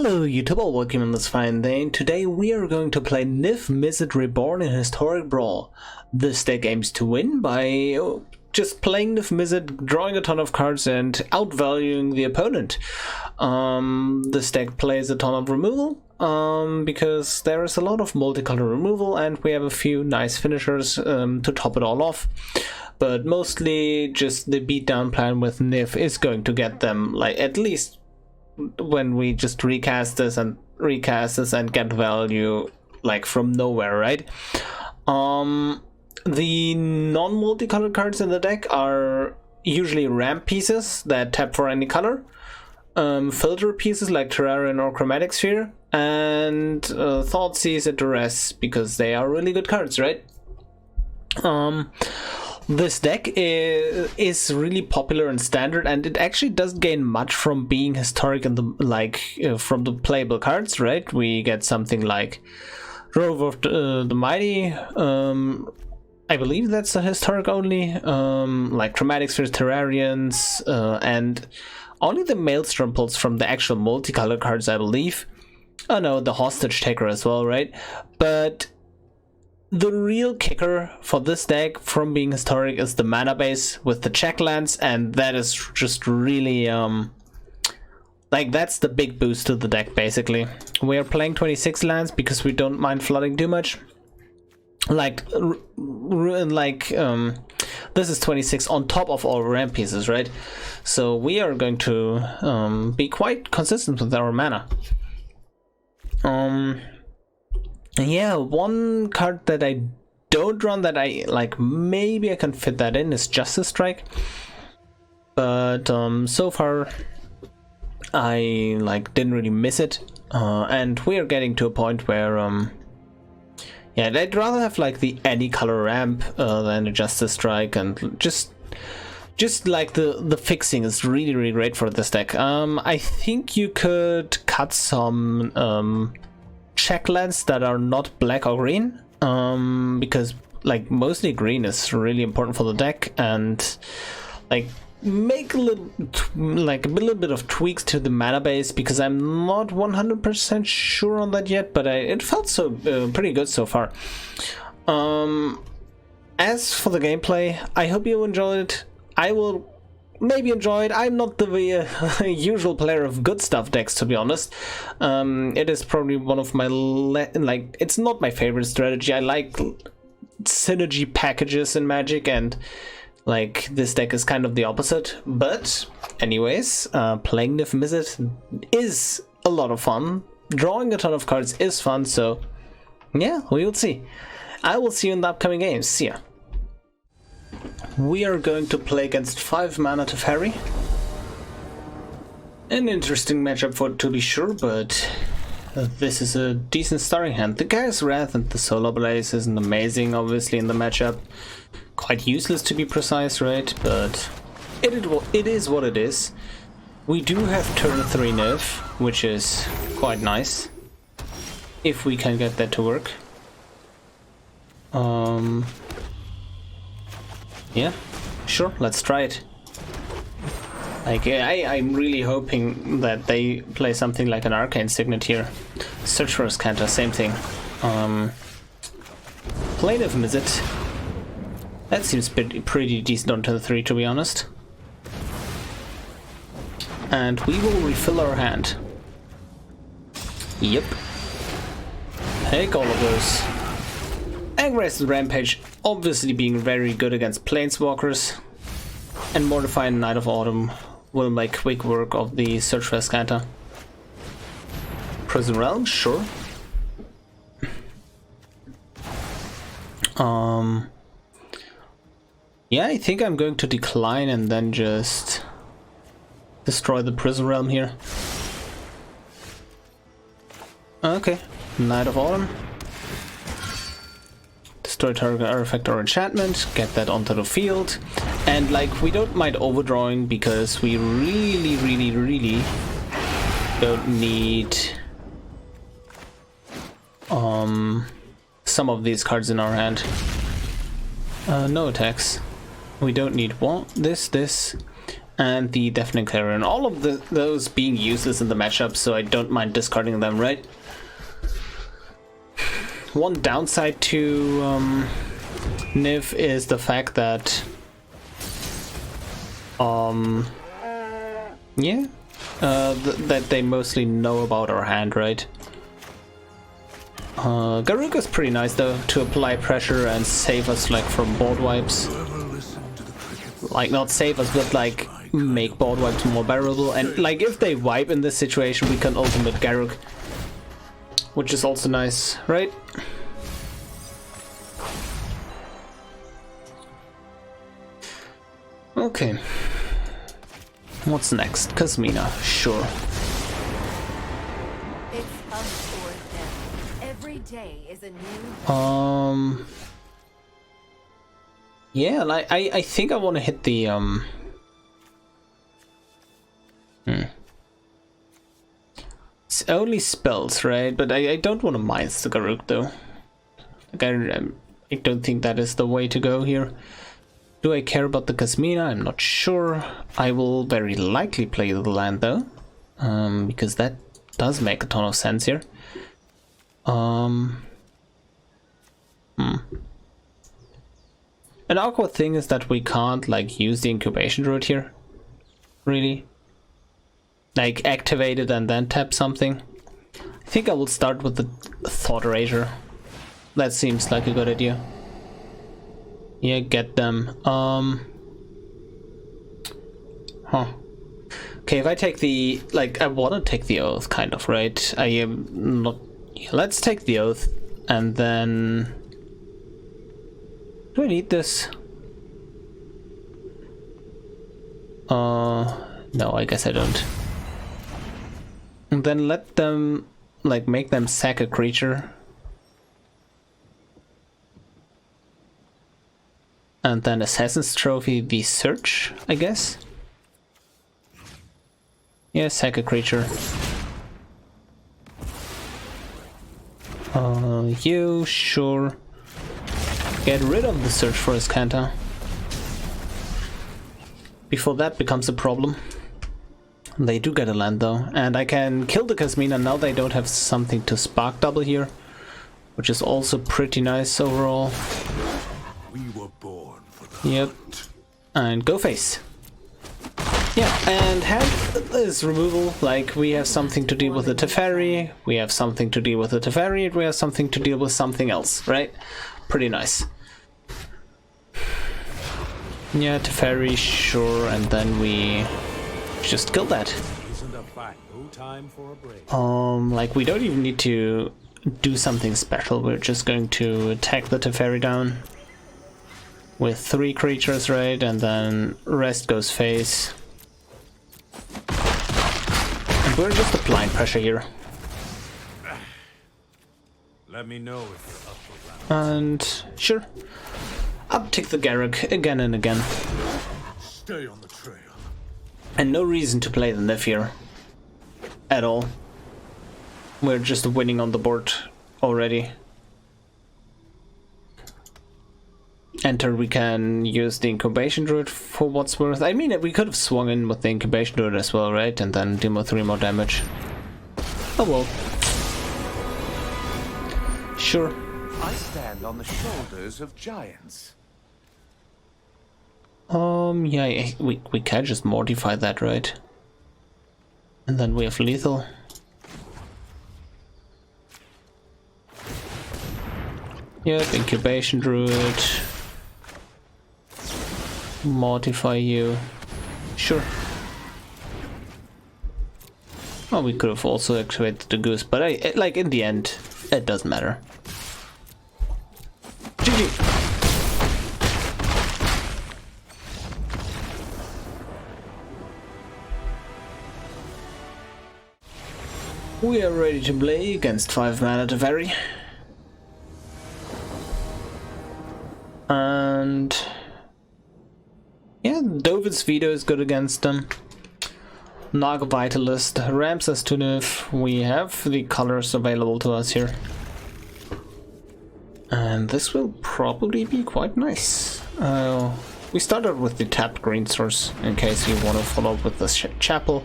Hello YouTube, welcome on this fine day. Today we are going to play Niv-Mizzet Reborn in Historic Brawl. This deck aims to win by just playing Niv-Mizzet, drawing a ton of cards and outvaluing the opponent. This deck plays a ton of removal because there is a lot of multicolor removal and we have a few nice finishers to top it all off. But mostly just the beatdown plan with Niv is going to get them, like, at least when we just recast this and get value like from nowhere, right? The non-multicolored cards in the deck are usually ramp pieces that tap for any color, filter pieces like Terrarion or Chromatic Sphere, and Thoughtseize and Duress, because they are really good cards, right? This deck is really popular and standard, and it actually doesn't gain much from being historic in the from the playable cards, right? We get something like Rove of the Mighty. I believe that's a historic only. Like Chromatic Spheres, Terrarions, and only the Maelstrom Pulse from the actual multicolor cards, I believe. Oh no, the Hostage Taker as well, right? But the real kicker for this deck from being historic is the mana base with the check lands, and that is just really like, that's the big boost to the deck. Basically we are playing 26 lands because we don't mind flooding too much. This is 26 on top of all ramp pieces, right? So we are going to be quite consistent with our mana. Yeah, one card that I don't run that I like, maybe I can fit that in, is Justice Strike. But so far I didn't really miss it. And we are getting to a point where yeah, I'd rather have like the any color ramp than a Justice Strike, and just like the fixing is really great for this deck. I think you could cut some check lands that are not black or green, because like mostly green is really important for the deck, and like make a little bit of tweaks to the mana base, because I'm not 100% sure on that yet, but it felt so pretty good so far. As for the gameplay, I hope you enjoyed it. I will maybe enjoy it. I'm not the usual player of Goodstuff decks, to be honest. It is probably one of my it's not my favorite strategy. I like synergy packages in Magic, and like this deck is kind of the opposite. But anyways, playing Niv-Mizzet is a lot of fun. Drawing a ton of cards is fun, so yeah, we will see. I will see you in the upcoming games. See ya. We are going to play against 5 mana Teferi. An interesting matchup to be sure, but this is a decent starting hand. The Guy's Wrath and the Solar Blaze isn't amazing, obviously, in the matchup. Quite useless, to be precise, right? But it is what it is. We do have turn 3 Niv, which is quite nice, if we can get that to work. Yeah, sure, let's try it. Like, I'm really hoping that they play something like an Arcane Signet here. Search for a Scanter, same thing. Play Niv-Mizzet. That seems pretty decent on turn 3, to be honest. And we will refill our hand. Yep. Take all of those. Angrath's Rampage obviously being very good against Planeswalkers, and Mortifying Knight of Autumn will make quick work of the Search for Scanter. Prison Realm, sure. Yeah, I think I'm going to decline and then just destroy the Prison Realm here. Okay, Knight of Autumn. Destroy target artifact or enchantment, get that onto the field, and like, we don't mind overdrawing because we really don't need some of these cards in our hand. No attacks. We don't need this, and the Deafening Clarion. All of those being useless in the matchup, so I don't mind discarding them, right? One downside to Niv is the fact that that they mostly know about our hand, right? Garuka's pretty nice though, to apply pressure and save us like from board wipes. Like not save us, but like make board wipes more bearable. And like if they wipe in this situation, we can ultimate Garruk, which is also nice, right? Okay. What's next? Kasmina, sure. Every day is a new yeah, like I think I want to hit the It's only spells, right? But I don't want to minus the Garruk though. Like I don't think that is the way to go here. Do I care about the Kasmina? I'm not sure. I will very likely play the land though, because that does make a ton of sense here. An awkward thing is that we can't like use the incubation druid here, really. Like activate it and then tap something. I think I will start with the Thought Erasure. That seems like a good idea. Yeah, get them. Okay, if I take the I want to take the oath, kind of, right? I am not. Yeah, let's take the oath, and then. Do I need this? No, I guess I don't. And then let them, make them sack a creature. And then Assassin's Trophy, the search, I guess? Yeah, sack a creature. You, sure. Get rid of the search for Iskanta. Before that becomes a problem. They do get a land though, and I can kill the Kasmina. Now they don't have something to spark double here, which is also pretty nice overall. We were born for the Yep. And go face. Yeah, and hand is removal. Like, we have something to deal with the Teferi, we have something to deal with the Teferi, and we have something to deal with something else, right? Pretty nice. Yeah, Teferi, sure, and then we just kill that. Isn't a fight, no time for a break. We don't even need to do something special. We're just going to attack the Teferi down with 3 creatures, right? And then rest goes face. And we're just applying pressure here. Let me know if you're up for round. And sure, uptick the Garruk again and again. Stay on the trail. And no reason to play the Niv here at all. We're just winning on the board already. Enter, we can use the incubation druid for what's worth. I mean, we could have swung in with the incubation druid as well, right? And then deal 3 more damage. Oh well. Sure. I stand on the shoulders of giants. Yeah, we can just mortify that, right? And then we have lethal. Yep, incubation druid. Mortify you. Sure. Well, we could have also activated the goose, but in the end, it doesn't matter. GG. We are ready to play against 5 mana Teferi. And yeah, Dovin's Veto is good against them. Naga Vitalist ramps us to Niv. We have the colors available to us here. And this will probably be quite nice. we started with the tapped green source in case you want to follow up with the chapel.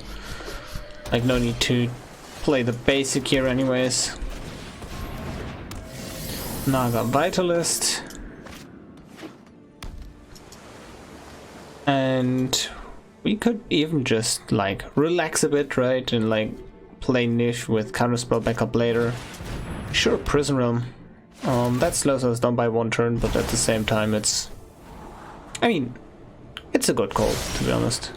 Like, no need to play the basic here anyways. Naga Vitalist. And we could even just like relax a bit, right? And like play Niv with counterspell backup later. Sure, Prison Realm. That slows us down by 1 turn, but at the same time it's... I mean, it's a good call, to be honest.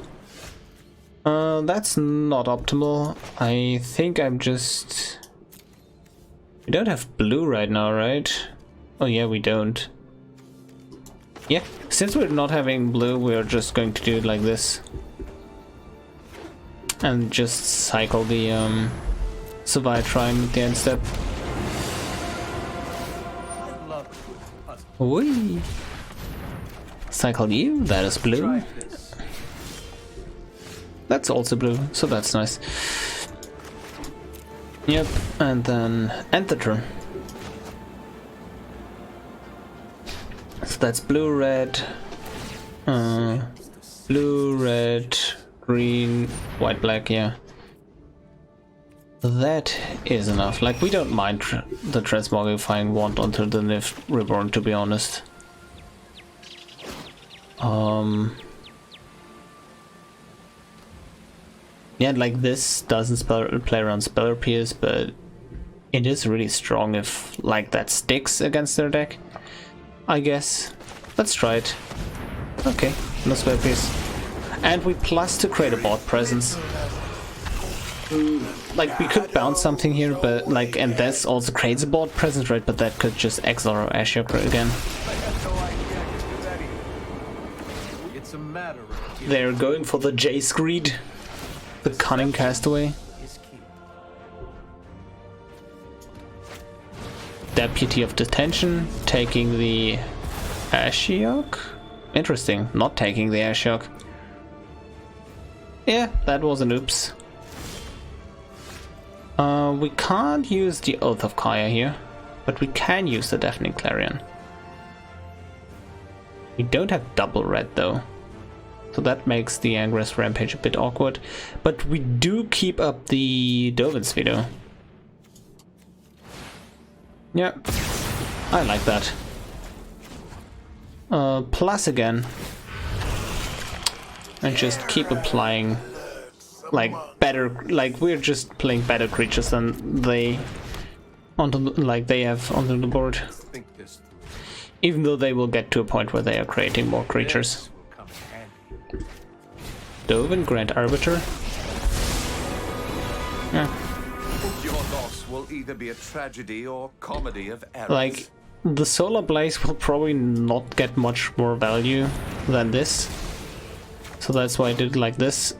That's not optimal. I think I'm just... We don't have blue right now, right? Oh yeah, we don't. Yeah, since we're not having blue, we're just going to do it like this. And just cycle the Survive Triome at the end step. Whee! Cycle you, that is blue. That's also blue, so that's nice. Yep, and then end the turn. So that's blue, red, blue, red, green, white, black, yeah. That is enough. Like, we don't mind the transmogrifying wand onto the Niv Reborn, to be honest. Yeah, like this doesn't play around Speller Pierce, but it is really strong if like that sticks against their deck, I guess. Let's try it. Okay, no Speller Pierce. And we plus to create a board presence. Like, we could bounce something here, but like, and this also creates a board presence, right? But that could just exile our Ashiok again. They're going for the Jace Greed, the Cunning Castaway. Deputy of Detention, taking the Ashiok? Interesting, not taking the Ashiok. Yeah, that was an oops. We can't use the Oath of Kaya here, but we can use the Deafening Clarion. We don't have double red though, so that makes the Angrath Rampage a bit awkward, but we do keep up the Dovin's Veto. Yeah, I like that. Plus again, and just keep applying like better, like we're just playing better creatures than they onto like they have onto the board. Even though they will get to a point where they are creating more creatures. Dovin, Grand Arbiter. Yeah. Your loss will either be a tragedy or comedy of errors. Like, the Solar Blaze will probably not get much more value than this. So that's why I did it like this.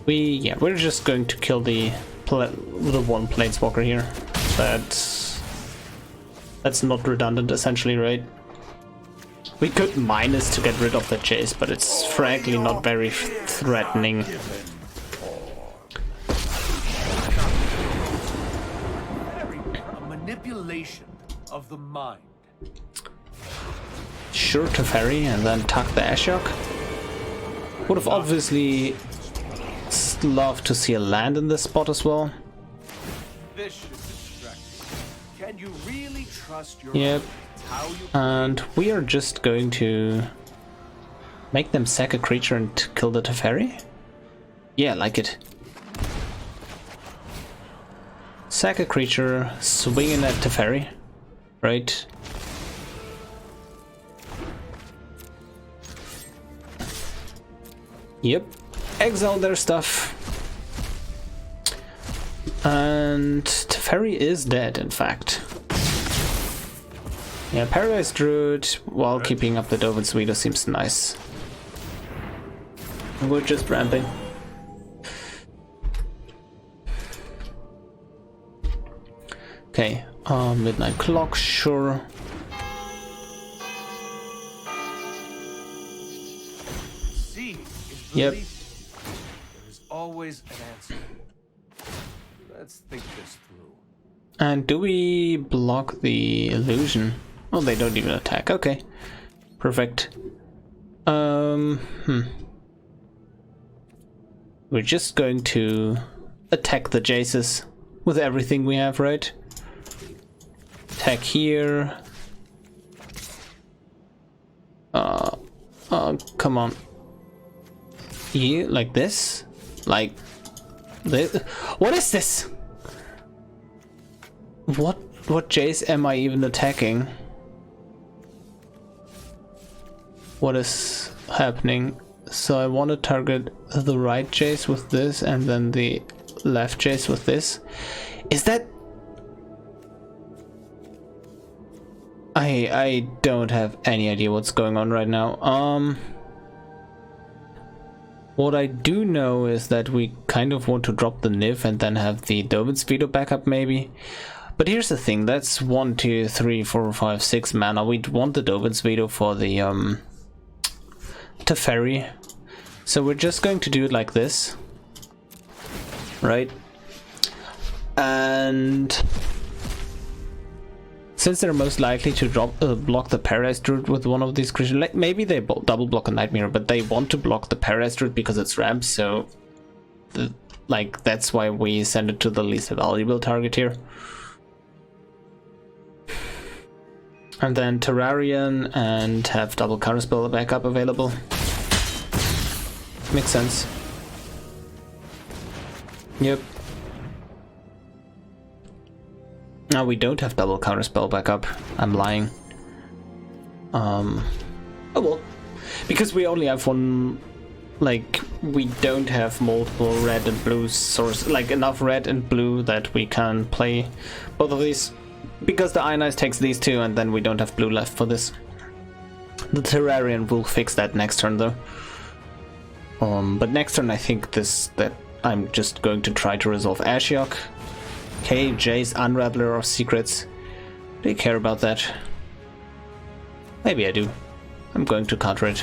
We're just going to kill the one Planeswalker here. That's not redundant, essentially, right? We could minus to get rid of the Jace, but it's frankly not very threatening. A manipulation of the mind. Sure, Teferi, and then tuck the Ashiok. Would have obviously loved to see a land in this spot as well. This should distract you. Can you really trust your Yep. And we are just going to make them sack a creature and kill the Teferi? Yeah, like it. Sack a creature, swinging at Teferi, right? Yep, exile their stuff. And Teferi is dead, in fact. Yeah, Paradise Druid while keeping up the Dovin Veto seems nice. We're just ramping. Okay, Midnight Clock, sure. Yep. There is always an answer. Let's think this through. And do we block the illusion? Oh, they don't even attack. Okay. Perfect. We're just going to attack the Jaces with everything we have, right? Attack here. Come on. You like this? Like this? What is this? What Jace am I even attacking? What is happening? So I want to target the right Jace with this and then the left Jace with this. Is that... I don't have any idea what's going on right now. What I do know is that we kind of want to drop the Niv and then have the Dovin's Veto backup maybe. But here's the thing, that's 1, 2, 3, 4, 5, 6 mana. We'd want the Dovin's Veto for the Teferi. So we're just going to do it like this. Right? And since they're most likely to block the Paradise Druid with one of these creatures, like maybe they double block a Nightmare, but they want to block the Paradise Druid because it's ramp, so that's why we send it to the least valuable target here. And then Terrarian and have double counterspell backup available. Makes sense. Yep. Now we don't have double counterspell backup. I'm lying. Oh well. Because we only have one, like, we don't have multiple red and blue source, like enough red and blue that we can play both of these. Because the Ionize takes these two and then we don't have blue left for this. The Terrarian will fix that next turn though. But next turn I think that I'm just going to try to resolve Ashiok. Okay, Jace, Unraveler of Secrets. Do you care about that? Maybe I do. I'm going to counter it.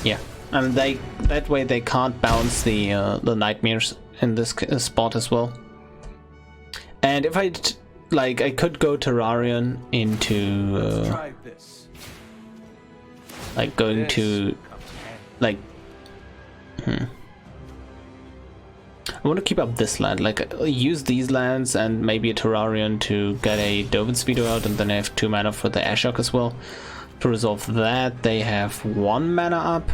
Yeah, and that way they can't bounce the Nightmares in this spot as well. And if I could go Terrarian into like going to like I want to keep up this land, like use these lands and maybe a Terrarian to get a Dovin's Veto out, and then I have 2 mana for the Ashiok as well. To resolve that, they have 1 mana up.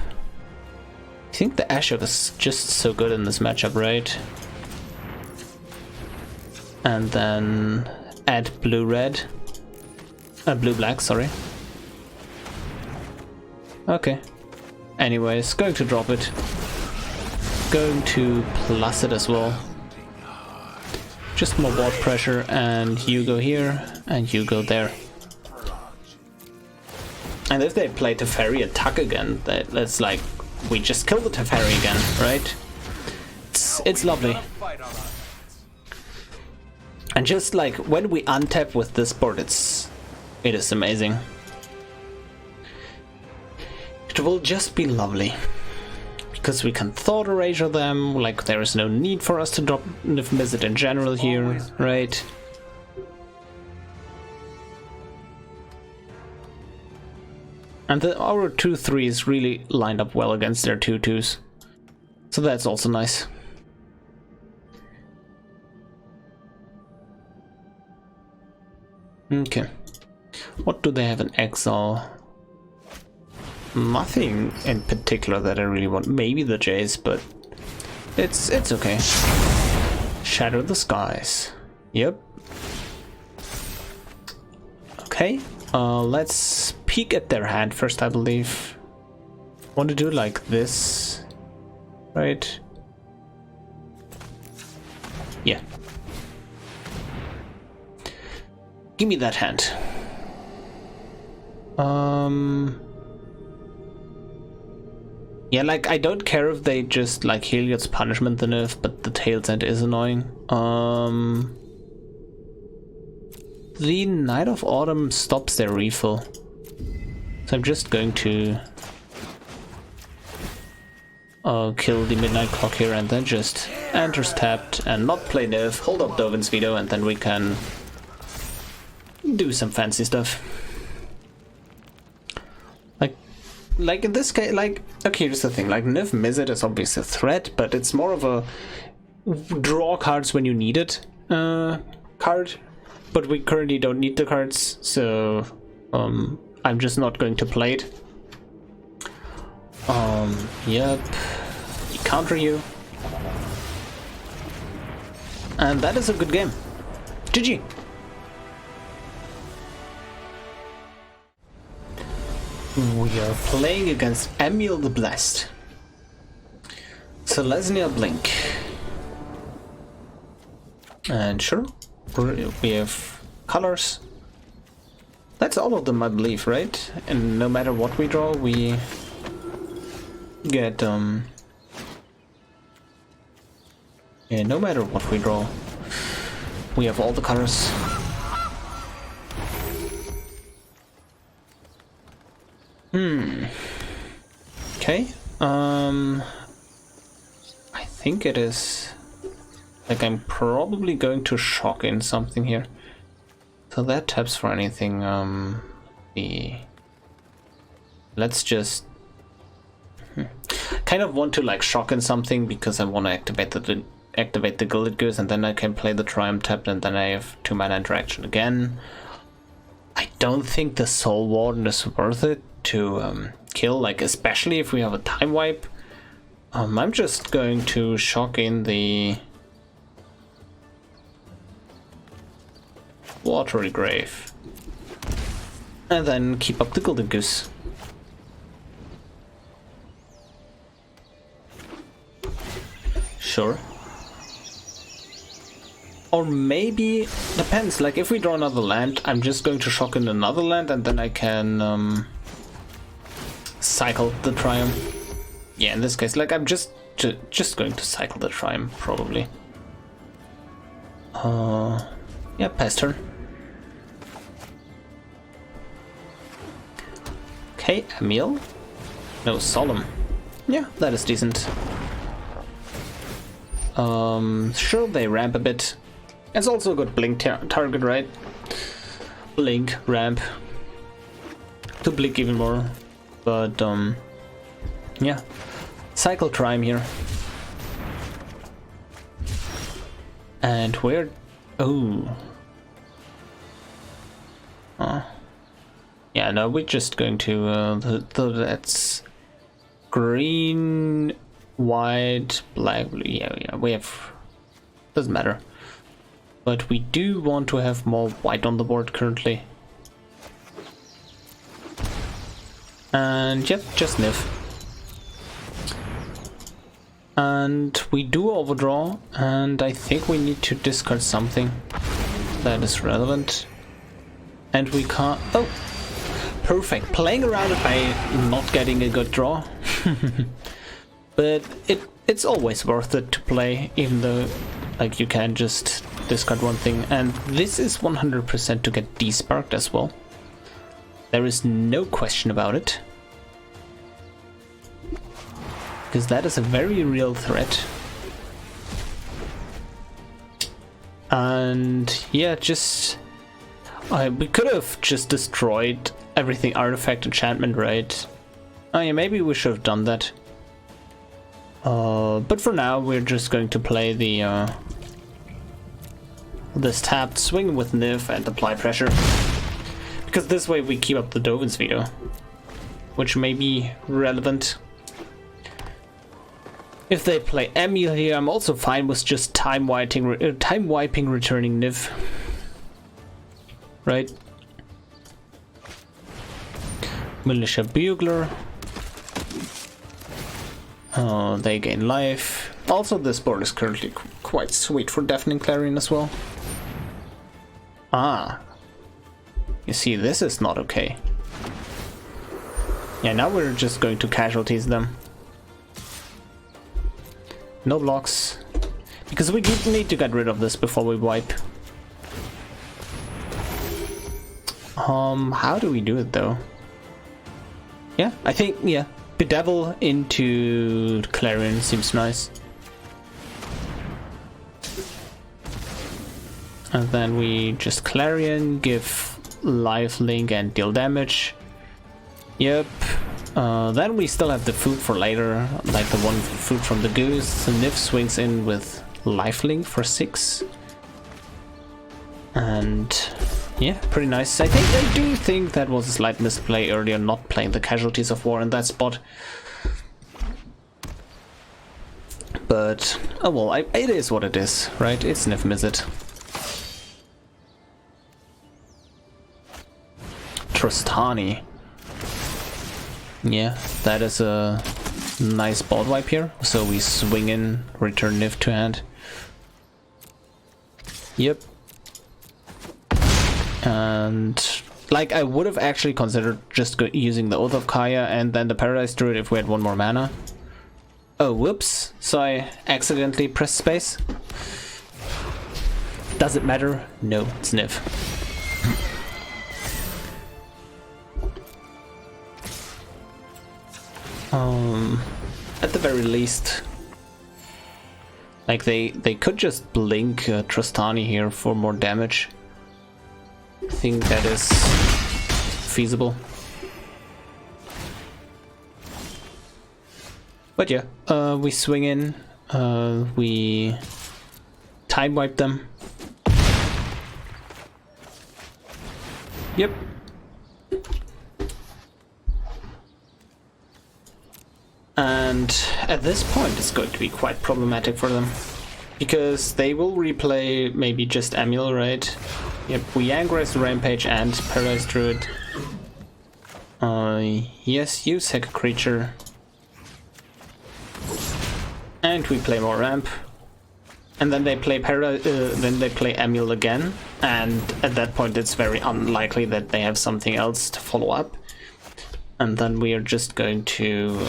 I think the Ashiok is just so good in this matchup, right? And then add blue-red. Blue-black, sorry. Okay. Anyways, going to drop it. Going to plus it as well. Just more board pressure, and you go here, and you go there. And if they play Teferi attack again, that's like, we just kill the Teferi again, right? It's lovely. And just like when we untap with this board, it is amazing. It will just be lovely. Because we can Thought Erasure them, like there is no need for us to drop Niv-Mizzet in general here, right? And our 2/3s really lined up well against their 2/2s. So that's also nice. Okay. What do they have in exile? Nothing in particular that I really want. Maybe the Jace, but it's okay. Shatter the Skies. Yep. Okay. Let's peek at their hand first, I believe. Want to do it like this, right? Yeah. Give me that hand. Yeah, like, I don't care if they just, like, Heliod's Punishment the nerf, but the Tail's End is annoying. The Night of Autumn stops their refill. So I'm just going to kill the Midnight Clock here and then just enters tapped and not play nerf, hold up Dovin's Veto, and then we can do some fancy stuff. like in this case, like, okay, here's the thing, like Niv-Mizzet is obviously a threat, but it's more of a draw cards when you need it card, but we currently don't need the cards, so I'm just not going to play it. Yep, we counter you, and that is a good game. GG. We are playing against Emiel the Blessed. Selesnya Blink. And sure, we have colors. That's all of them, I believe, right? And no matter what we draw, we get yeah, no matter what we draw, we have all the colors. Okay. I think it is like I'm probably going to shock in something here. So that taps for anything. Let's just kind of want to like shock in something because I want to activate the Gilded Goose, and then I can play the Triumph tapped, and then I have 2 mana interaction again. I don't think the Soul Warden is worth it to kill, like especially if we have a time wipe. I'm just going to shock in the Watery Grave and then keep up the Golden Goose. Sure. Or maybe, depends, like if we draw another land, I'm just going to shock in another land and then I can cycle the Triumph. Yeah, in this case, like I'm just going to cycle the Triumph, probably. Yeah, pass turn. Okay, Emiel. No, Solemn. Yeah, that is decent. Sure, they ramp a bit. It's also a good blink target, right? Blink, ramp. To blink even more. But, yeah. Cycle Triumph here. And we're... Oh. Yeah, no, we're just going to... that's... Green, white, black, blue. Yeah, we have... Doesn't matter. But we do want to have more white on the board currently. And yep, just Niv. And we do overdraw, and I think we need to discard something that is relevant. And we can't... Oh! Perfect. Playing around it by not getting a good draw. But it's always worth it to play, even though like you can just discard one thing. And this is 100% to get Desparked as well. There is no question about it. Because that is a very real threat. And yeah, just... we could have just destroyed everything artifact enchantment, right? Oh yeah, maybe we should have done that. But for now, we're just going to play the this tapped swing with Niv and apply pressure. Because this way we keep up the Dovin's Veto, which may be relevant. If they play Emiel here, I'm also fine with just time wiping returning Niv. Right? Militia Bugler. Oh, they gain life. Also, this board is currently quite sweet for Deafening Clarion as well. Ah. You see, this is not okay. Yeah, now we're just going to casualties them. No blocks. Because we need to get rid of this before we wipe. How do we do it though? Yeah, I think, yeah. Bedevil into Clarion seems nice. And then we just Clarion, give lifelink and deal damage. Yep. Then we still have the food for later, like the one food from the goose. Niv swings in with lifelink for 6. And yeah, pretty nice. I do think that was a slight misplay earlier, not playing the Casualties of War in that spot. But oh well, it is what it is, right? It's Niv-Mizzet. Tristani. Yeah, that is a nice board wipe here. So we swing in, return Niv to hand. Yep. And like I would have actually considered just using the Oath of Kaya and then the Paradise Druid if we had one more mana. Oh, whoops. So I accidentally pressed space. Does it matter? No, it's Niv. At the very least, like they could just blink Tristani here for more damage. I think that is feasible. But yeah, we swing in, we time wipe them. Yep. And at this point it's going to be quite problematic for them, because they will replay maybe just Emiel, right? Yep, we Angrath, Rampage and Paradise Druid. Yes, you sack a creature. And we play more ramp. And then they play Emiel again, and at that point it's very unlikely that they have something else to follow up. And then we are just going to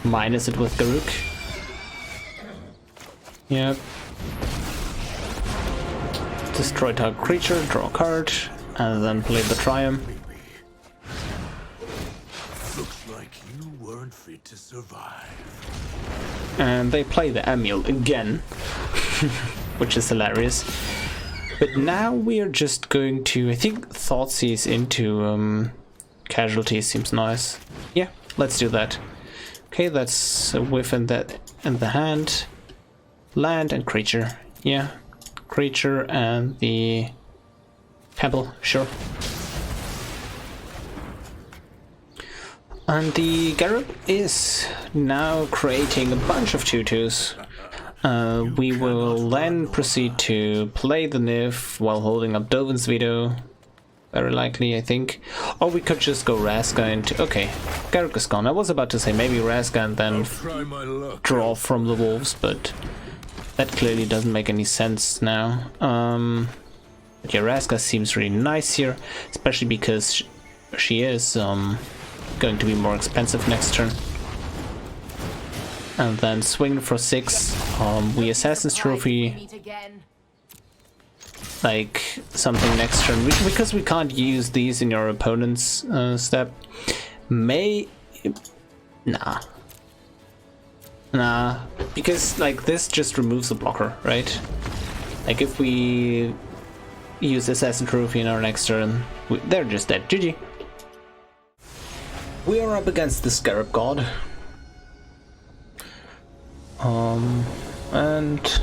minus it with Garruk. Yep. Destroy target creature, draw a card, and then play the Triome. Looks like you weren't fit to survive. And they play the Emiel again, which is hilarious. But now we are just going to, I think, Thoughtseize into Casualties seems nice. Yeah, let's do that. Okay, that's a whiff in the hand. Land and creature. Yeah, creature and the temple, sure. And the Garruk is now creating a bunch of 2/2s. We will then proceed to play the Niv while holding up Dovin's Veto. Very likely, I think. Or we could just go Vraska into... Okay, Garruk is gone. I was about to say maybe Vraska and then draw from the wolves, but that clearly doesn't make any sense now. But yeah, Vraska seems really nice here, especially because she is going to be more expensive next turn. And then swing for 6. We Assassin's Trophy like something next turn, because we can't use these in your opponent's step. Nah, because like this just removes the blocker, right? Like if we use Assassin Trophy in our next turn, they're just dead. GG. We are up against the Scarab God. And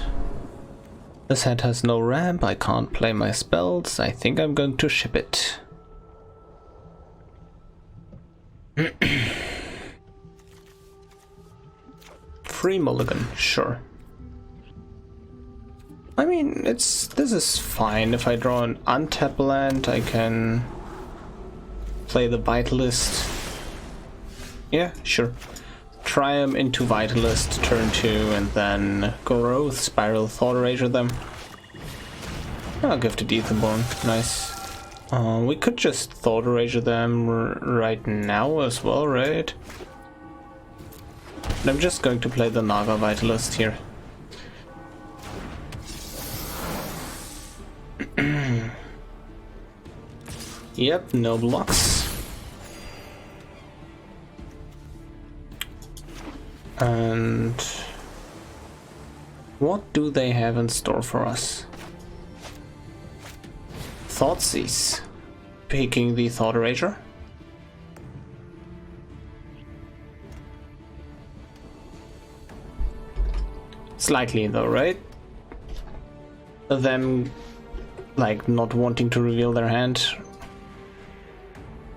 this hand has no ramp, I can't play my spells. I think I'm going to ship it. Free mulligan, sure. I mean, this is fine. If I draw an untap land, I can play the Vitalist. Yeah, sure. Triumph into Vitalist, turn 2, and then Growth, Spiral, Thought Erasure them. I'll give to Deafening. Nice. We could just Thought Erasure them right now as well, right? And I'm just going to play the Naga Vitalist here. Yep, no blocks. And what do they have in store for us? Thoughtseize. Picking the Thought Erasure. Slightly though, right? Them like not wanting to reveal their hand.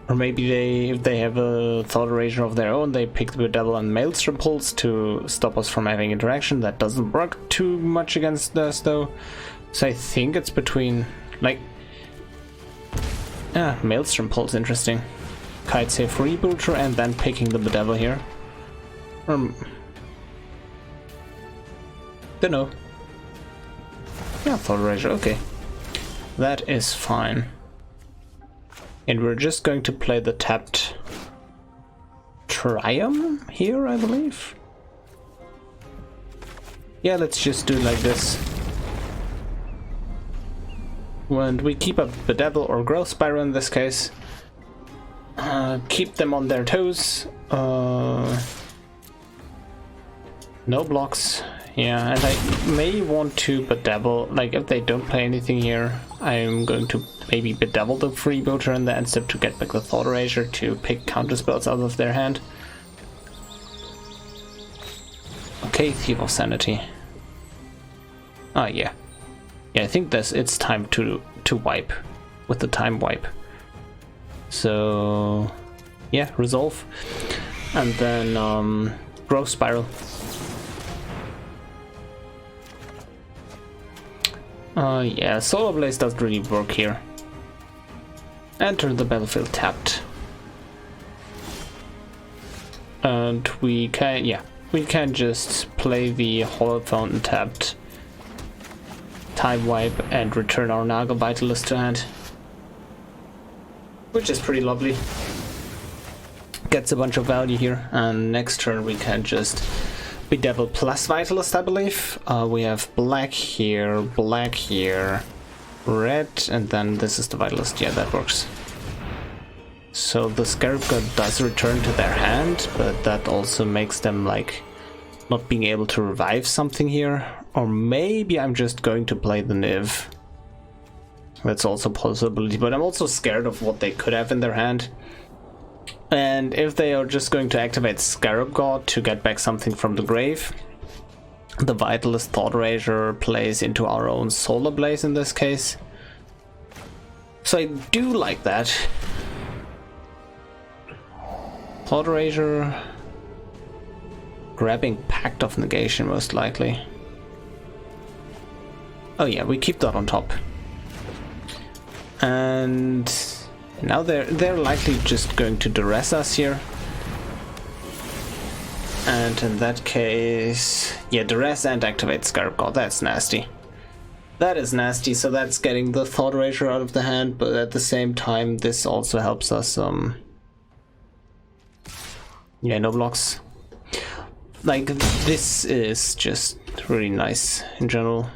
Or maybe if they have a Thought Erasure of their own, they pick the Bedevil and Maelstrom Pulse to stop us from having interaction. That doesn't work too much against us though. So I think it's between, like... Maelstrom Pulse, interesting. Kite Save Rebooter and then picking the Bedevil here. Don't know. Yeah, Thought Erasure, okay. That is fine. And we're just going to play the tapped Triome here, I believe. Yeah, let's just do like this. And we keep up Bedevil or Growth Spiral in this case. Keep them on their toes. No blocks. Yeah, and I may want to Bedevil, like if they don't play anything here, I'm going to maybe Bedevil the Freebooter in the end step to get back the Thought Erasure to pick counter spells out of their hand. Okay, Thief of Sanity. Ah, yeah. Yeah, I think it's time to wipe with the time wipe. So yeah, resolve. And then Growth Spiral. Yeah, Solar Blaze doesn't really work here. Enter the battlefield tapped. And we can just play the Hollow Fountain tapped, time wipe, and return our Naga Vitalist to hand. Which is pretty lovely. Gets a bunch of value here, and next turn we can just Bedevil plus Vitalist, I believe. We have black here, red, and then this is the Vitalist. Yeah, that works. So the Scarab God does return to their hand, but that also makes them like not being able to revive something here. Or maybe I'm just going to play the Niv. That's also a possibility, but I'm also scared of what they could have in their hand. And if they are just going to activate Scarab God to get back something from the grave, the Vitalist Thought Erasure plays into our own Solar Blaze in this case. So I do like that. Thought Erasure, grabbing Pact of Negation most likely. Oh yeah, we keep that on top. And now they're likely just going to Duress us here. And in that case, yeah, Duress and activate Scarab God. That's nasty. That is nasty, so that's getting the Thought Erasure out of the hand, but at the same time this also helps us yeah, no blocks. Like, this is just really nice in general.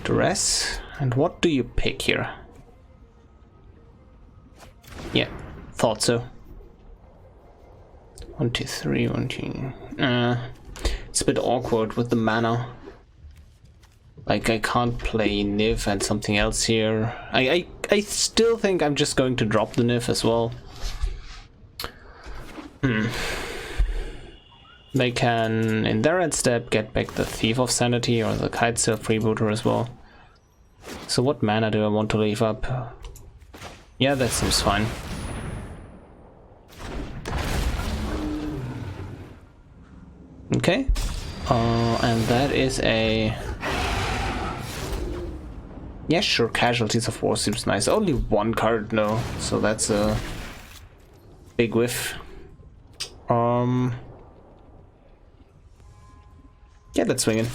Duress, and what do you pick here? Yeah, thought so. 1, 2, 3, 1, 2. It's a bit awkward with the mana. Like, I can't play Niv and something else here. I still think I'm just going to drop the Niv as well. They can, in their end step, get back the Thief of Sanity or the Kite Save Freebooter as well. So what mana do I want to leave up? Yeah, that seems fine. Okay. And that is a... yeah, sure, Casualties of War seems nice. Only one card, no. So that's a big whiff. Yeah, let's swing in.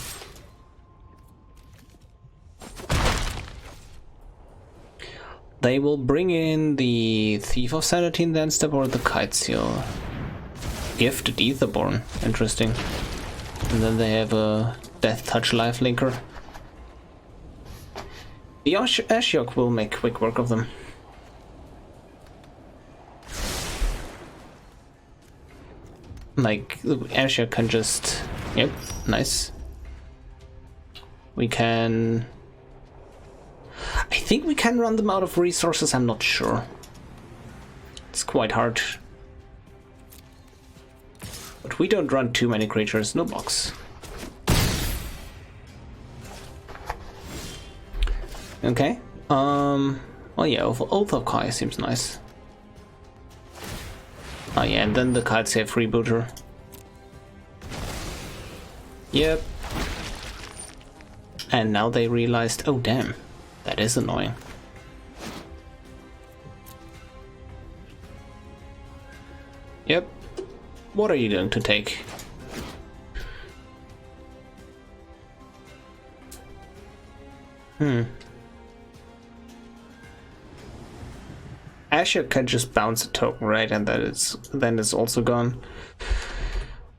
They will bring in the Thief of Sanity in the end step or the Kite Seal. Gifted Aetherborn, interesting. And then they have a Death Touch Lifelinker. The Ashiok will make quick work of them. Like, Ashiok can just... yep, nice. We can... I think we can run them out of resources, I'm not sure. It's quite hard. But we don't run too many creatures, no box. Okay. Oh yeah, Oath of Kai seems nice. Oh yeah, and then the card save rebooter. Yep. And now they realized, oh damn, that is annoying. Yep. What are you going to take? Asher can just bounce a token, right? And then it's also gone.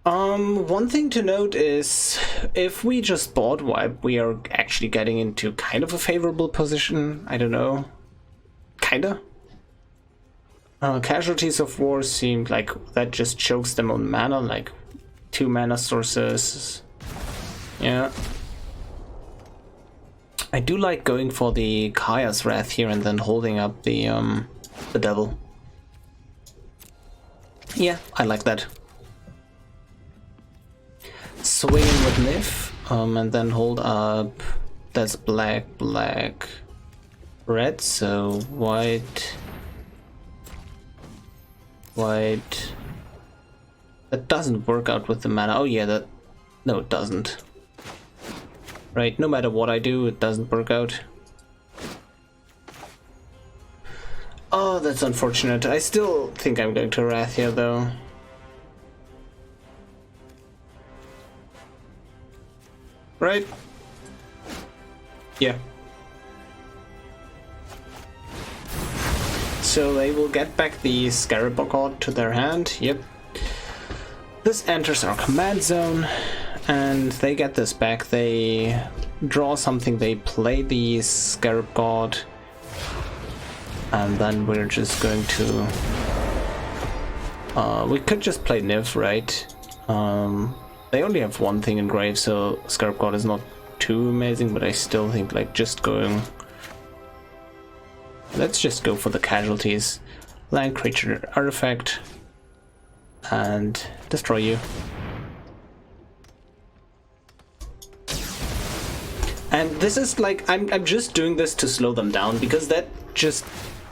One thing to note is if we just board wipe, we are actually getting into kind of a favorable position. I don't know. Kinda. Casualties of War seemed like that just chokes them on mana, like 2 mana sources. Yeah. I do like going for the Kaya's Wrath here and then holding up the Bedevil. Yeah, I like that. Swing in with Niv, and then hold up. That's black, black, red, so white, white. That doesn't work out with the mana. Oh yeah, that... No, it doesn't. Right, no matter what I do, it doesn't work out. Oh, that's unfortunate. I still think I'm going to Wrath here, though. Right? Yeah. So they will get back the Scarab God to their hand. Yep. This enters our command zone, and they get this back. They draw something, they play the Scarab God, and then we're just going to... we could just play Niv, right? They only have one thing in grave, so Scarab God is not too amazing, but I still think like just going... Let's just go for the casualties. Land creature artifact and destroy you. And this is like, I'm just doing this to slow them down, because that just,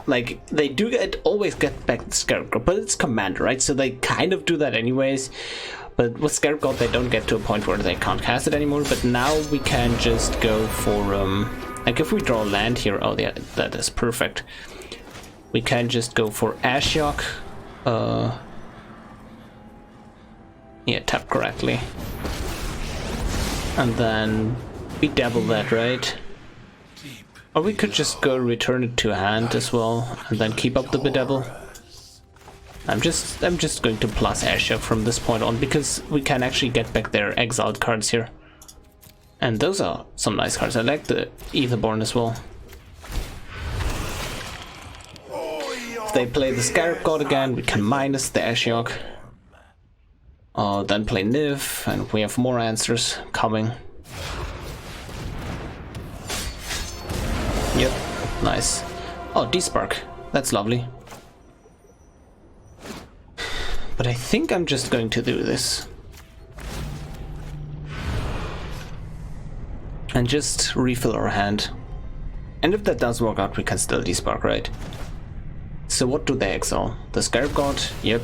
like, they do always get back the Scarab God, but it's commander, right? So they kind of do that anyways. But with Scarab God, they don't get to a point where they can't cast it anymore. But now we can just go for, like if we draw land here, oh yeah, that is perfect. We can just go for Ashiok. Yeah, tap correctly. And then Bedevil that, right? Or we could just go return it to hand as well, and then keep up the Bedevil. I'm just going to plus Ashiok from this point on, because we can actually get back their exiled cards here. And those are some nice cards. I like the Aetherborn as well. If they play the Scarab God again, we can minus the Ashiok. Then play Niv, and we have more answers coming. Yep, nice. Oh, Despark. That's lovely. But I think I'm just going to do this. And just refill our hand. And if that does work out, we can still Despark, right? So what do they exile? The Scarab God? Yep.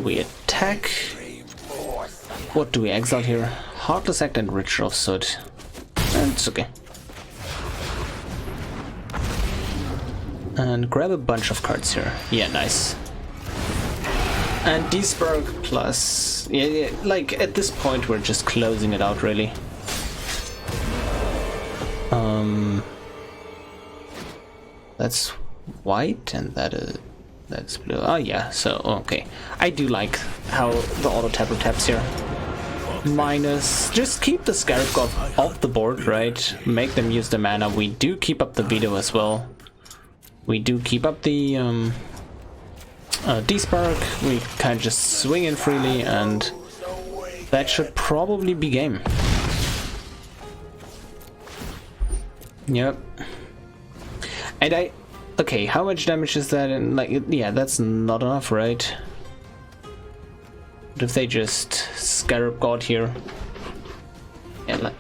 We attack. What do we exile here? Heartless Act and Ritual of Soot. And it's okay. And grab a bunch of cards here. Yeah, nice. And Despark plus... Yeah, like at this point we're just closing it out, really. That's white, and that's blue. Oh yeah, so okay. I do like how the auto tapper taps here. Minus, just keep the Scarab God off the board, right? Make them use the mana. We do keep up the Veto as well. We do keep up the Despark. We can just swing in freely, and that should probably be game. Yep. And Okay, how much damage is that? And like, yeah, that's not enough, right? What if they just Scarab God here? Yeah, like,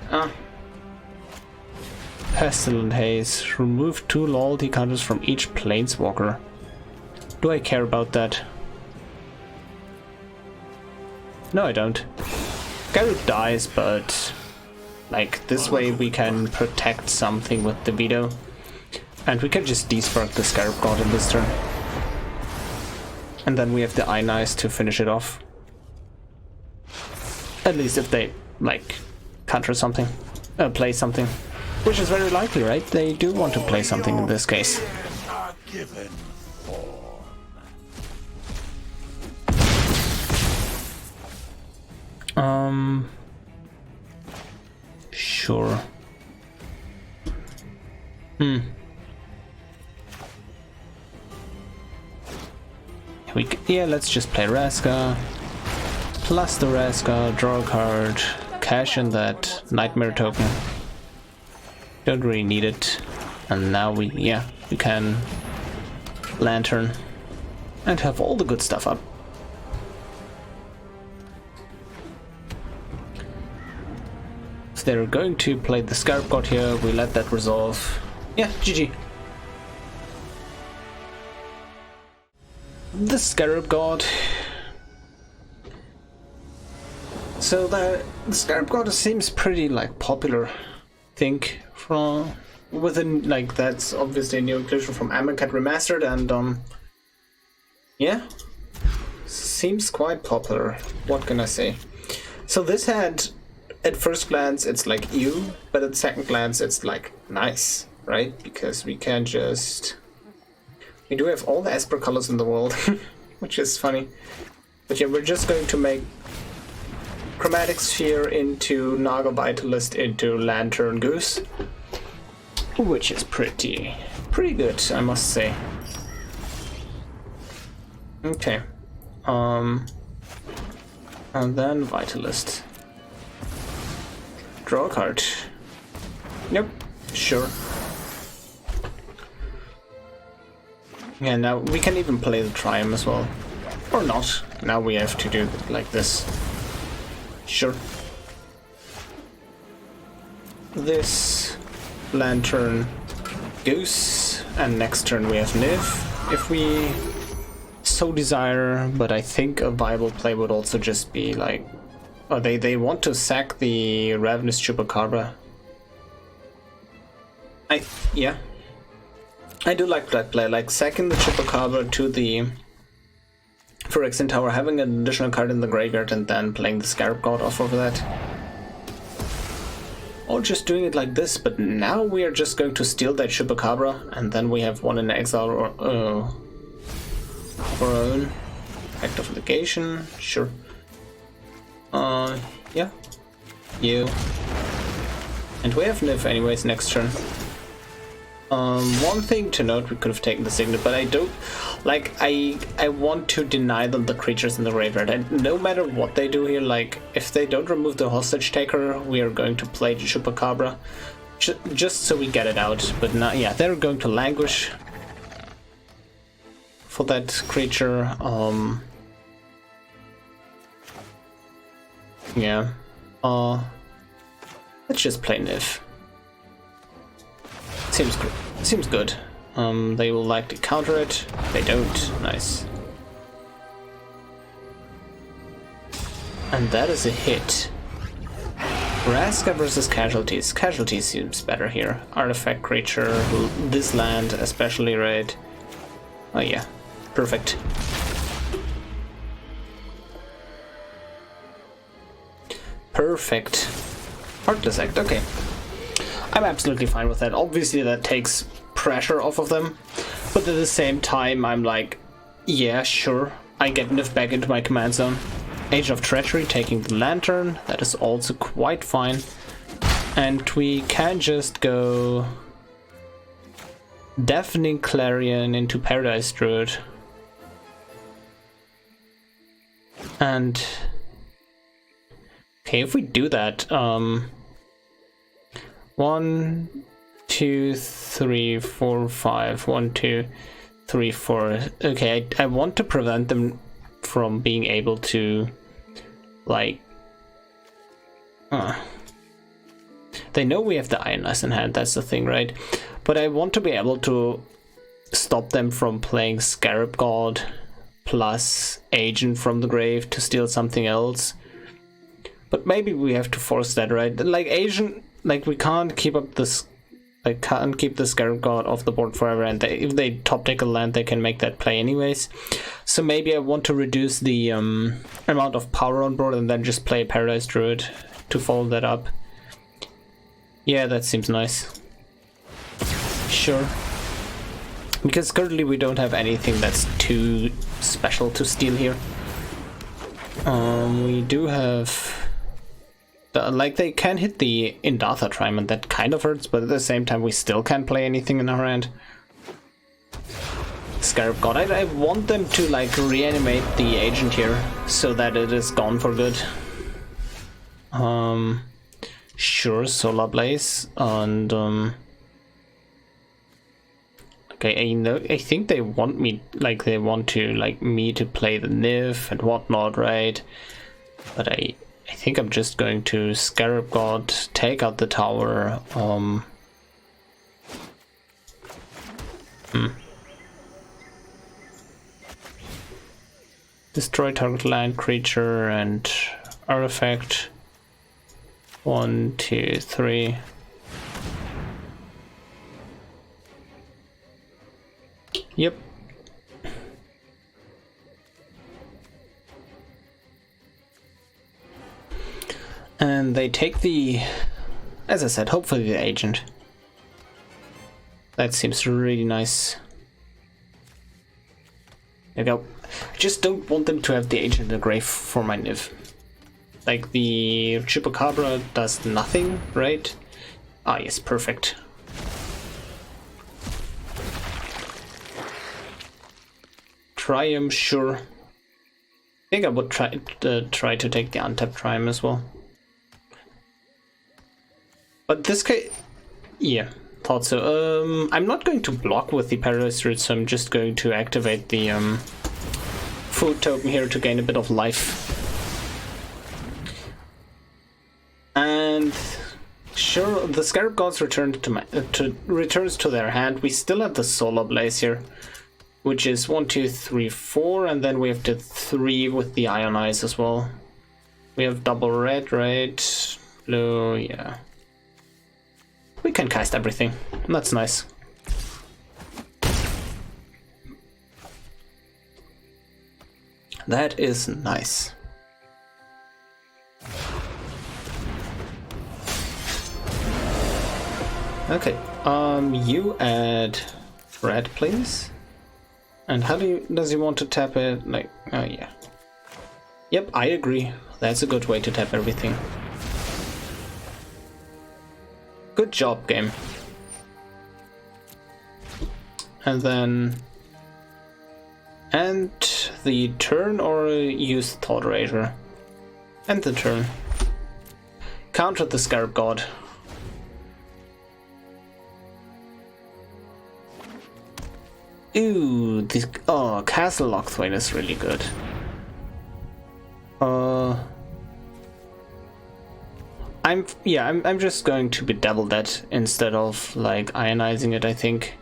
Pestilent Haze. Remove 2 loyalty counters from each Planeswalker. Do I care about that? No, I don't. Garrett dies, but like this way we can protect something with the Veto. And we can just Despark the Scarab God in this turn. And then we have the Ionize to finish it off. At least if they, like, counter something. Play something. Which is very likely, right? They do want to play something in this case. Sure. Yeah, let's just play Vraska. Plus the Vraska, draw a card, cash in that Nightmare token. Don't really need it. And now we can Lantern and have all the good stuff up. If they're going to play the Scarab God here, we let that resolve. Yeah, GG. The Scarab God. So the Scarab God seems pretty like popular, I think, from within, like, that's obviously a new inclusion from Amonkhet Remastered, and yeah, seems quite popular. What can I say? So this had, at first glance, it's like ew, but at second glance, it's like nice, right? Because we can just, we do have all the Esper colors in the world, which is funny. But yeah, we're just going to make Chromatic Sphere into Naga Vitalist into Lantern Goose, which is pretty good, I must say. Okay, and then Vitalist. Draw a card. Yep, sure. Yeah, now we can even play the Triumph as well, or not. Now we have to do it like this. Sure. This Lantern Goose, and next turn we have Niv, if we so desire, but I think a viable play would also just be like, oh, they want to sack the Ravenous Chupacabra. Yeah. I do like that play, like sacking the Chupacabra to the Phyrexian Tower, having an additional card in the graveyard, and then playing the Scarab God off of that. Or just doing it like this, but now we are just going to steal that Chupacabra, and then we have one in exile or of our own. Act of Legation, sure. Yeah. You. And we have Niv anyways next turn. One thing to note, we could have taken the Signet, but I don't, like, I want to deny them the creatures in the graveyard, and no matter what they do here, like, if they don't remove the Hostage Taker, we are going to play the Chupacabra, just so we get it out, but not, yeah, they're going to languish for that creature. Yeah, let's just play Niv. Seems good. They will likely counter it. They don't. Nice. And that is a hit. Vraska versus Casualties. Casualties seems better here. Artifact creature, this land especially, right? Oh yeah, perfect. Perfect. Heartless Act, okay. I'm absolutely fine with that. Obviously that takes pressure off of them, but at the same time I'm like, yeah, sure, I get Niv back into my command zone. Age of Treachery taking the Lantern, that is also quite fine. And we can just go Deafening Clarion into Paradise Druid. And okay, if we do that, 1, 2, 2, 3, 4, 5. 1, 2, 3, 4. Okay, I want to prevent them from being able to, like, they know we have the Ionize in hand, that's the thing, right? But I want to be able to stop them from playing Scarab God plus Agent from the grave to steal something else. But maybe we have to force that, right? Like Agent, like we can't keep up this, like can't keep the Scarab God off the board forever, and if they top deck a land, they can make that play anyways. So maybe I want to reduce the amount of power on board and then just play a Paradise Druid to follow that up. Yeah, that seems nice. Sure. Because currently we don't have anything that's too special to steal here. We do have... like, they can hit the Indatha Triome, and that kind of hurts, but at the same time we still can't play anything in our hand. Scarab God, I want them to, like, reanimate the Agent here, so that it is gone for good. Sure, Solar Blaze, and okay, I think they want me, like, they want to, like, me to play the Niv and whatnot, right? But I think I'm just going to Scarab God, take out the tower, destroy target land, creature, and artifact. 1, 2, 3. Yep. And they take the, as I said, hopefully the Agent. That seems really nice. There you go. I just don't want them to have the Agent in the grave for my Niv. Like, the Chupacabra does nothing, right? Ah, yes, perfect. Triome, sure. I think I would try to take the untapped Triome as well. But this case, yeah, thought so. I'm not going to block with the Paradise Root, so I'm just going to activate the food token here to gain a bit of life. And sure, the Scarab Gods returns to their hand. We still have the Solar Blaze here, which is 1, 2, 3, 4, and then we have the 3 with the Ionize as well. We have double red, right? Blue, yeah. We can cast everything. That's nice. That is nice. Okay, you add red, please. And how does he want to tap it? Like, oh yeah. Yep, I agree. That's a good way to tap everything. Good job, game. And then end the turn or use Thought Erasure. End the turn. Counter the Scarab God. Ooh, this, oh, Castle Lockthwain is really good. I'm just going to Bedevil that instead of like ionizing it, I think.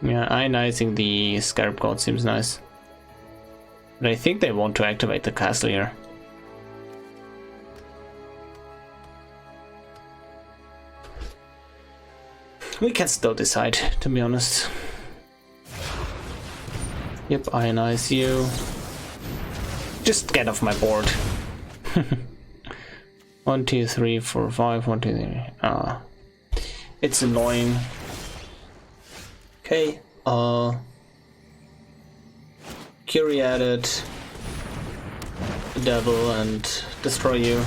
Yeah, ionizing the Scarab God seems nice. But I think they want to activate the castle here. We can still decide, to be honest. Yep, Ionize you. Just get off my board. 1, 2, 3, 4, 5, 1, 2, 3. Ah. It's annoying. Okay, Curie added Devil and destroy you.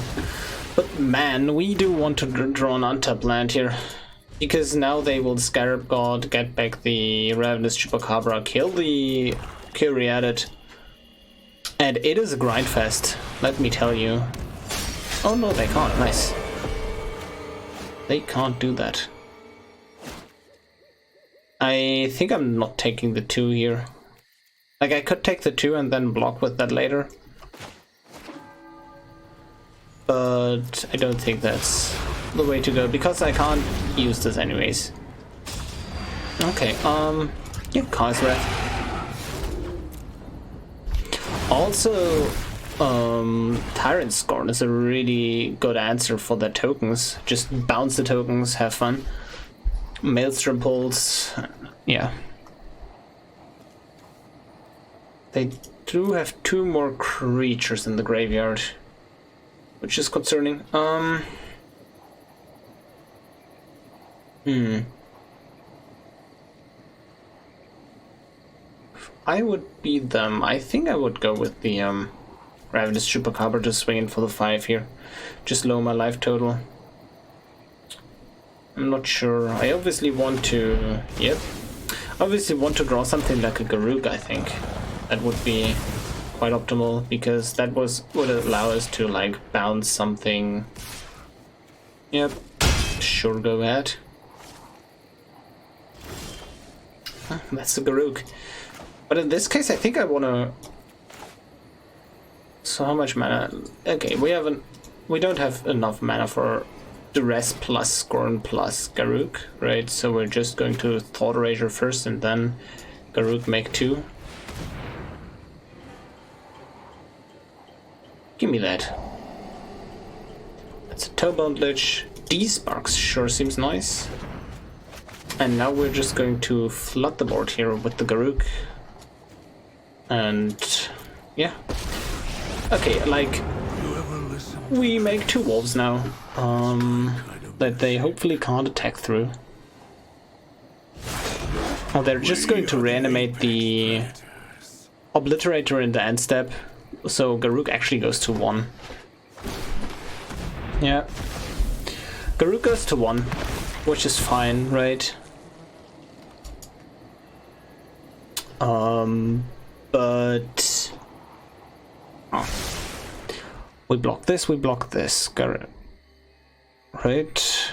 But man, we do want to draw an untapped land here. Because now they will Scarab God, get back the Ravenous Chupacabra, kill the Curie added. And it is a grind fest, let me tell you. Oh no, they can't. Nice. They can't do that. I think I'm not taking the 2 here. Like, I could take the 2 and then block with that later. But I don't think that's the way to go, because I can't use this anyways. Okay, yeah, Kai's Wrath. Also, Tyrant Scorn is a really good answer for the tokens. Just bounce the tokens, have fun. Maelstrom Pulse, yeah. They do have 2 more creatures in the graveyard, which is concerning. If I would be them, I think I would go with the Ravenous Chupacabra to swing in for the 5 here. Just lower my life total. I'm not sure. I obviously want to... Yep. Obviously want to draw something like a Garruk, I think. That would be quite optimal, because that would allow us to, like, bounce something. Yep. Sure, go ahead. That's the Garruk. But in this case, I think I want to... So how much mana? Okay, we don't have enough mana for Duress plus Scorn plus Garruk, right? So we're just going to Thought Erasure first and then Garruk make 2. Give me that. That's a Toebone Lich. Despark sure seems nice. And now we're just going to flood the board here with the Garruk. And yeah. Okay, like, we make 2 wolves now. That they hopefully can't attack through. Oh, they're just going to reanimate the Obliterator in the end step. So Garruk actually goes to 1. Yeah. Garruk goes to 1, which is fine, right? But... Oh. We block this, right?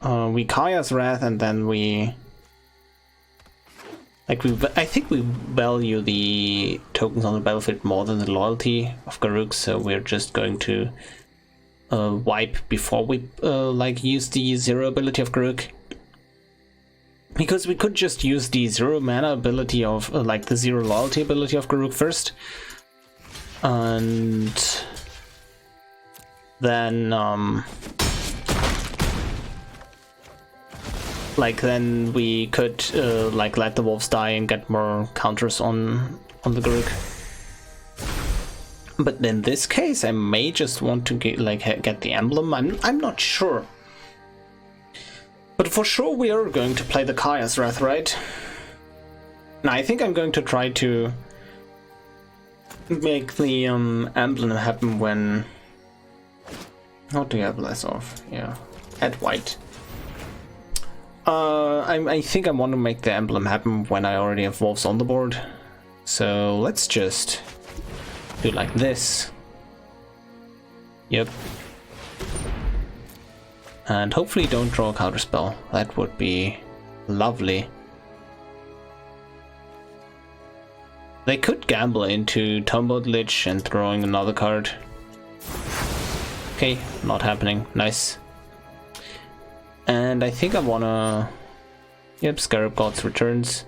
We Kaya's Wrath, and then we... Like, I think we value the tokens on the battlefield more than the loyalty of Garruk, so we're just going to wipe before we like use the 0 ability of Garruk. Because we could just use the 0 mana ability of, like the 0 loyalty ability of Garruk first. And then, like, then we could, like, let the wolves die and get more counters on the Garruk. But in this case, I may just want to get, like, get the emblem. I'm not sure. But for sure we are going to play the Kaya's Wrath, right? Now I think I'm going to try to make the emblem happen when... What do you have less of? Yeah, at white. I think I want to make the emblem happen when I already have wolves on the board. So let's just do like this. Yep. And hopefully don't draw a counterspell. That would be lovely. They could gamble into Toebone Lich and throwing another card. Okay, not happening. Nice. And I think I wanna... Yep, Scarab God's returns.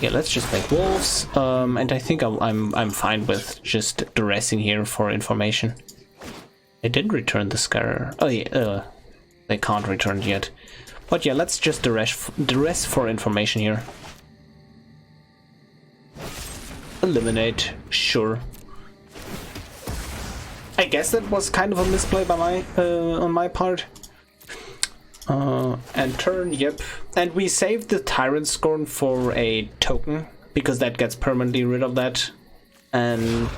Yeah, let's just make wolves. And I think I'm fine with just duressing here for information. They didn't return the Scar. Oh yeah, they can't return yet. But yeah, let's just duress for information here. Eliminate, sure. I guess that was kind of a misplay by my on my part. And turn, yep. And we saved the Tyrant Scorn for a token, because that gets permanently rid of that. And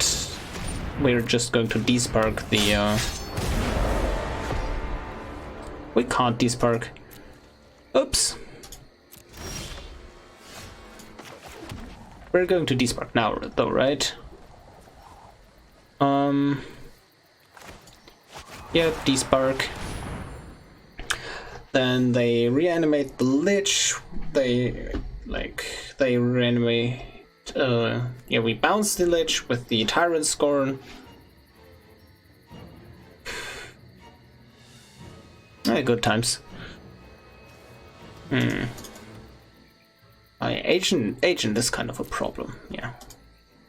we're just going to Despark the... We can't Despark. Oops. We're going to Despark now, though, right? Yeah, Despark. Then they reanimate the Lich. They reanimate. Yeah, we bounce the Lich with the Tyrant Scorn. Good times. Agent is kind of a problem, yeah.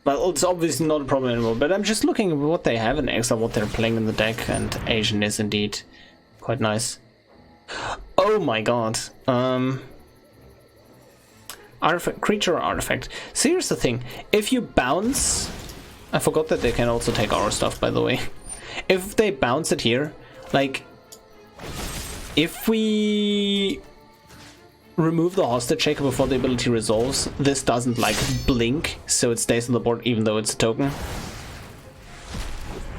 Well, it's obviously not a problem anymore, but I'm just looking at what they have in extra, what they're playing in the deck, and Asian is indeed quite nice. Oh my god. Artifact, creature or artifact. So here's the thing. If you bounce... I forgot that they can also take our stuff, by the way. If they bounce it here, like... If we remove the hostage shaker before the ability resolves, this doesn't like blink, so it stays on the board even though it's a token.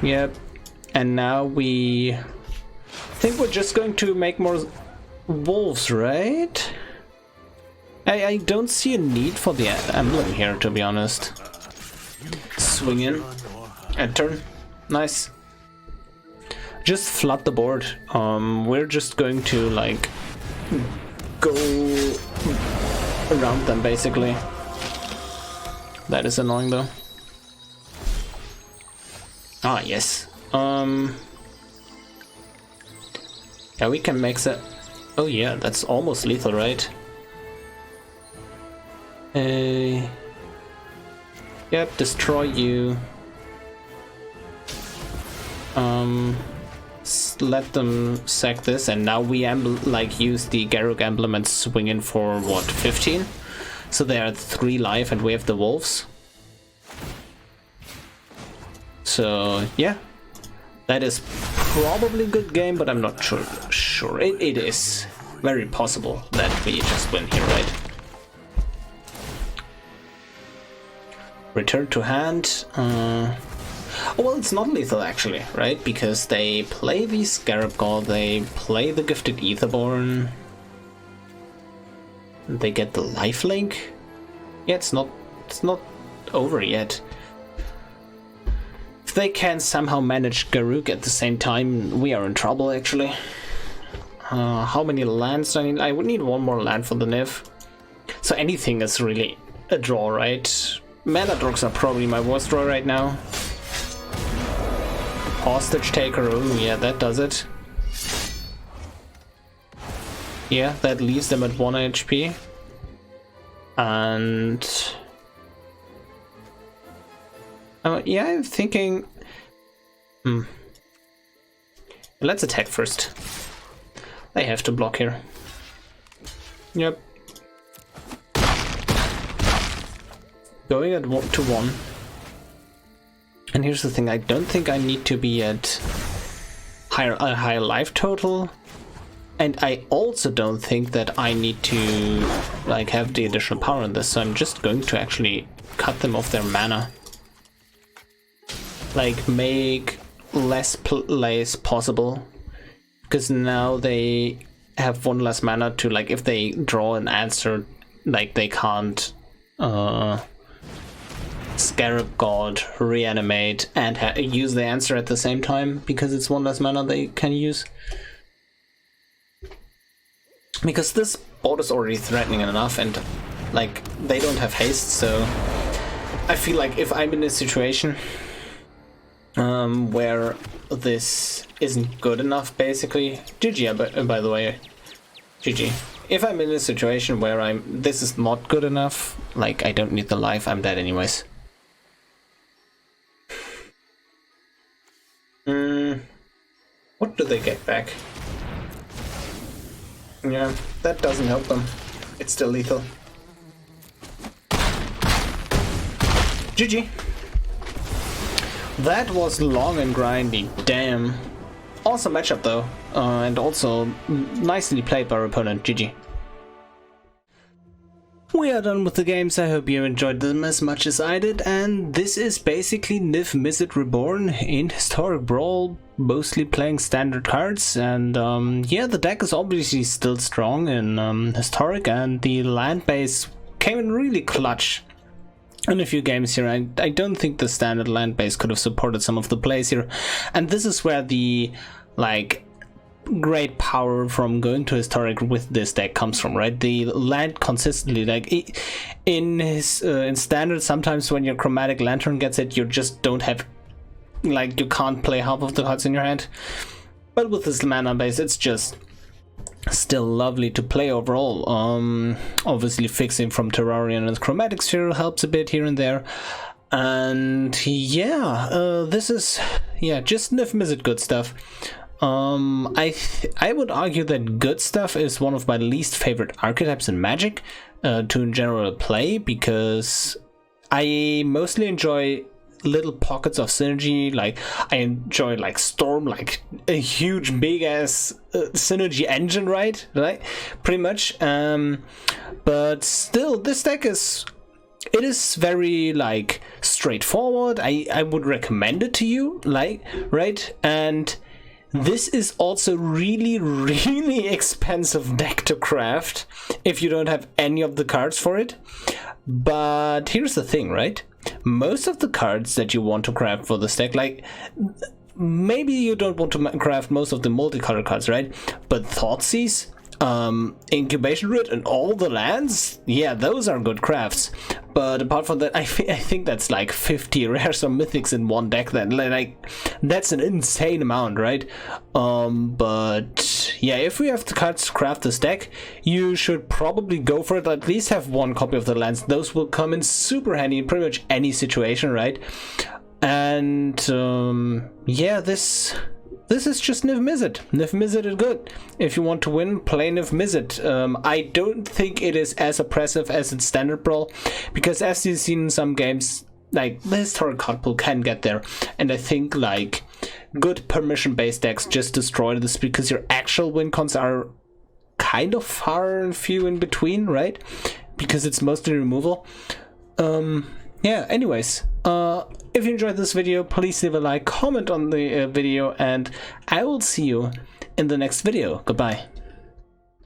Yep. And now we think we're just going to make more wolves, right? I don't see a need for the emblem here, to be honest. Swing in. End turn. Nice. Just flood the board. We're just going to like go around them basically. That is annoying though. Ah yes. Yeah, we can make that. Oh yeah, that's almost lethal, right? Yep, destroy you. Let them sack this, and now we use the Garruk emblem and swing in for what, 15? So they are 3 life and we have the wolves. So yeah, that is probably a good game, but I'm not sure. It is very possible that we just win here, right? Return to hand. Oh, well, it's not lethal actually, right? Because they play the Scarab God, they play the Gifted Aetherborn. They get the lifelink. Yeah, it's not over yet. If they can somehow manage Garruk at the same time, we are in trouble actually. How many lands do I need? I would need 1 more land for the Niv. So anything is really a draw, right? Mana Drogs are probably my worst draw right now. Hostage Taker, oh yeah, that does it. Yeah, that leaves them at 1 HP. And... yeah, I'm thinking... Let's attack first. They have to block here. Yep. Going at 1 to 1. And here's the thing, I don't think I need to be at a higher life total. And I also don't think that I need to like have the additional power in this, so I'm just going to actually cut them off their mana. Like make less plays possible. Because now they have 1 less mana to, like, if they draw an answer, like they can't Scarab God, reanimate, and use the answer at the same time, because it's 1 less mana they can use. Because this board is already threatening enough, and like they don't have haste, so I feel like if I'm in a situation where this isn't good enough, basically, GG, by the way, GG. If I'm in a situation where this is not good enough, like I don't need the life, I'm dead anyways. What do they get back? Yeah, that doesn't help them. It's still lethal. GG. That was long and grindy, damn. Awesome matchup though, and also nicely played by our opponent, GG. We are done with the games, I hope you enjoyed them as much as I did, and this is basically Niv-Mizzet Reborn in Historic Brawl, mostly playing standard cards, and yeah, the deck is obviously still strong in Historic, and the land base came in really clutch. in a few games here. I don't think the standard land base could have supported some of the plays here, and this is where the like great power from going to historic with this deck comes from, right? The land consistently, like in standard, sometimes when your chromatic lantern gets it, you just don't have, like, you can't play half of the cards in your hand. But with this mana base, it's just still lovely to play overall. Obviously fixing from Terrarion and Chromatic Sphere helps a bit here and there. And yeah, this is just Niv-Mizzet Goodstuff. I would argue that Goodstuff is one of my least favorite archetypes in Magic to in general play, because I mostly enjoy little pockets of synergy. Like I enjoy like Storm, like a huge big ass synergy engine, right? Pretty much. But still, this deck is very like straightforward. I would recommend it to you, like, right? And this is also really expensive deck to craft if you don't have any of the cards for it. But here's the thing, right? Most of the cards that you want to craft for this deck, like, maybe you don't want to craft most of the multicolor cards, right? But Thoughtseize, Incubation Root, and all the lands, yeah, those are good crafts. But apart from that, I think that's like 50 rares or mythics in one deck. Then, like, that's an insane amount, right? But yeah, if we have the cards to craft this deck, you should probably go for it. At least have one copy of the lands. Those will come in super handy in pretty much any situation, right? And yeah, this is just Niv-Mizzet. Niv-Mizzet is good. If you want to win, play Niv-Mizzet. I don't think it is as oppressive as its standard Brawl, because as you've seen in some games, like, the historic card pool can get there. And I think, like, good permission-based decks just destroy this, because your actual win cons are kind of far and few in between, right? Because it's mostly removal. Yeah, anyways, if you enjoyed this video, please leave a like, comment on the video, and I will see you in the next video. Goodbye.